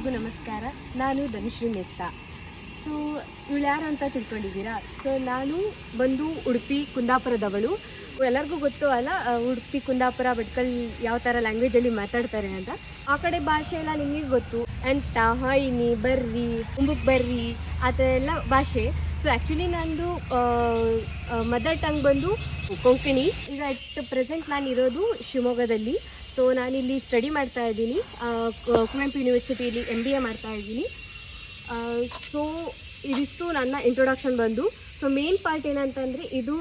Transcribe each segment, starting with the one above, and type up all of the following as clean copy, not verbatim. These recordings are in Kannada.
ಎಲ್ಲರಿಗೂ ನಮಸ್ಕಾರ. ನಾನು ಧನುಶ್ರೀ ಮೆಸ್ತಾ. ಸೊ ಇವಳು ಯಾರು ಅಂತ ತಿಳ್ಕೊಂಡಿದ್ದೀರಾ? ಸೊ ನಾನು ಬಂದು ಉಡುಪಿ ಕುಂದಾಪುರದವಳು. ಎಲ್ಲರಿಗೂ ಗೊತ್ತು ಅಲ್ಲ, ಉಡುಪಿ ಕುಂದಾಪುರ ಭಟ್ಕಳ ಯಾವ ಥರ ಲ್ಯಾಂಗ್ವೇಜಲ್ಲಿ ಮಾತಾಡ್ತಾರೆ ಅಂತ. ಆ ಕಡೆ ಭಾಷೆ ಎಲ್ಲ ನಿಮಗೆ ಗೊತ್ತು, ಎಂತ ಹಾಯ್ನಿ ಬರ್ರಿ ಉಂಬುಕ್ ಬರ್ರಿ ಆ ಥರ ಎಲ್ಲ ಭಾಷೆ. ಸೊ ಆ್ಯಕ್ಚುಲಿ ನಂದು ಮದರ್ ಟಂಗ್ ಬಂದು ಕೊಂಕಣಿ. ಈಗ ಅಟ್ ಪ್ರೆಸೆಂಟ್ ನಾನು ಇರೋದು ಶಿವಮೊಗ್ಗದಲ್ಲಿ. ಸೊ ನಾನಿಲ್ಲಿ ಸ್ಟಡಿ ಮಾಡ್ತಾ ಇದ್ದೀನಿ, ಕುವೆಂಪು ಯೂನಿವರ್ಸಿಟಿಯಲ್ಲಿ MBA ಮಾಡ್ತಾ ಇದ್ದೀನಿ. ಸೊ ಇದಿಷ್ಟು ನನ್ನ ಇಂಟ್ರೊಡಕ್ಷನ್ ಬಂದು. ಸೊ ಮೇನ್ ಪಾರ್ಟ್ ಏನಂತಂದರೆ, ಇದು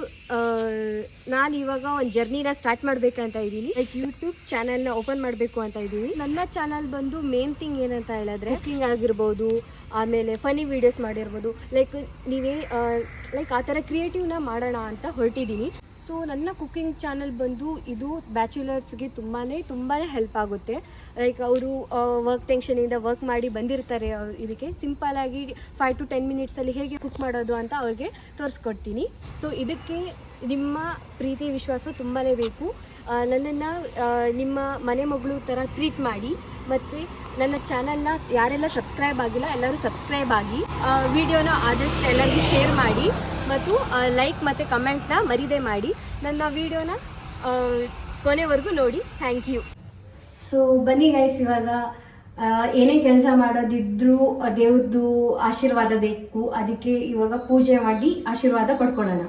ನಾನು ಇವಾಗ ಒಂದು ಜರ್ನಿನ ಸ್ಟಾರ್ಟ್ ಮಾಡಬೇಕಂತ ಇದ್ದೀನಿ. ಲೈಕ್ ಯೂಟ್ಯೂಬ್ ಚಾನಲ್ನ ಓಪನ್ ಮಾಡಬೇಕು ಅಂತ ಇದ್ದೀನಿ. ನನ್ನ ಚಾನಲ್ ಬಂದು ಮೇನ್ ಥಿಂಗ್ ಏನಂತ ಹೇಳಿದ್ರೆ ಕುಕಿಂಗ್ ಆಗಿರ್ಬೋದು, ಆಮೇಲೆ ಫನಿ ವೀಡಿಯೋಸ್ ಮಾಡಿರ್ಬೋದು. ಲೈಕ್ ನೀವೇ ಲೈಕ್ ಆ ಥರ ಕ್ರಿಯೇಟಿವ್ನ ಮಾಡೋಣ ಅಂತ ಹೊರಟಿದ್ದೀನಿ. ಸೊ ನನ್ನ ಕುಕ್ಕಿಂಗ್ ಚಾನಲ್ ಬಂದು ಇದು ಬ್ಯಾಚುಲರ್ಸ್ಗೆ ತುಂಬಾ ಹೆಲ್ಪ್ ಆಗುತ್ತೆ. ಲೈಕ್ ಅವರು ವರ್ಕ್ ಟೆನ್ಷನಿಂದ ವರ್ಕ್ ಮಾಡಿ ಬಂದಿರ್ತಾರೆ. ಇದಕ್ಕೆ ಸಿಂಪಲ್ಲಾಗಿ 5 to 10 ಮಿನಿಟ್ಸಲ್ಲಿ ಹೇಗೆ ಕುಕ್ ಮಾಡೋದು ಅಂತ ಅವ್ರಿಗೆ ತೋರಿಸ್ಕೊಡ್ತೀನಿ. ಸೊ ಇದಕ್ಕೆ ನಿಮ್ಮ ಪ್ರೀತಿ ವಿಶ್ವಾಸ ತುಂಬಾ ಬೇಕು. ನನ್ನನ್ನು ನಿಮ್ಮ ಮನೆ ಮಗಳು ಥರ ಟ್ರೀಟ್ ಮಾಡಿ. ಮತ್ತು ನನ್ನ ಚಾನಲ್ನ ಯಾರೆಲ್ಲ ಸಬ್ಸ್ಕ್ರೈಬ್ ಆಗಿಲ್ಲ ಎಲ್ಲರೂ ಸಬ್ಸ್ಕ್ರೈಬ್ ಆಗಿ, ವಿಡಿಯೋನ ಆದಷ್ಟು ಎಲ್ಲರಿಗೂ ಶೇರ್ ಮಾಡಿ ಮತ್ತು ಲೈಕ್ ಮತ್ತು ಕಮೆಂಟ್ನ ಮರಿದೇ ಮಾಡಿ. ನನ್ನ ವಿಡಿಯೋನ ಕೊನೆವರೆಗೂ ನೋಡಿ. Thank you. ಸೊ ಬನ್ನಿ ಗೈಸ್, ಇವಾಗ ಏನೇ ಕೆಲಸ ಮಾಡೋದಿದ್ರೂ ದೇವ್ರದ್ದು ಆಶೀರ್ವಾದ ಬೇಕು. ಅದಕ್ಕೆ ಇವಾಗ ಪೂಜೆ ಮಾಡಿ ಆಶೀರ್ವಾದ ಪಡ್ಕೊಳ್ಳೋಣ.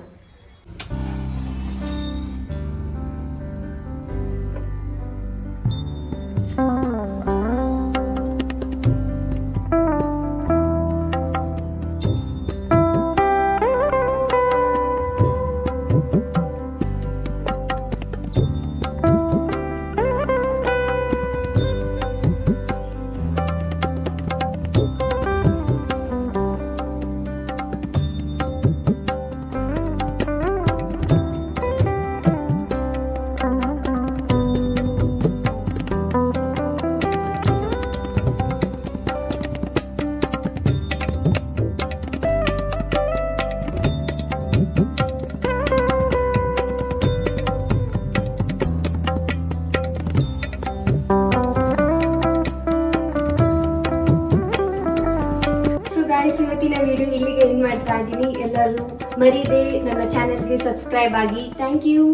ಇವತ್ತಿನ ವಿಡಿಯೋ ಇಲ್ಲಿಗೆ ಎಂಡ್ ಮಾಡ್ತಾ ಇದ್ದೀನಿ. ಎಲ್ಲರೂ ಮರೀದೆ ನನ್ನ ಚಾನೆಲ್ಗೆ ಸಬ್ಸ್ಕ್ರೈಬ್ ಆಗಿ. Thank you.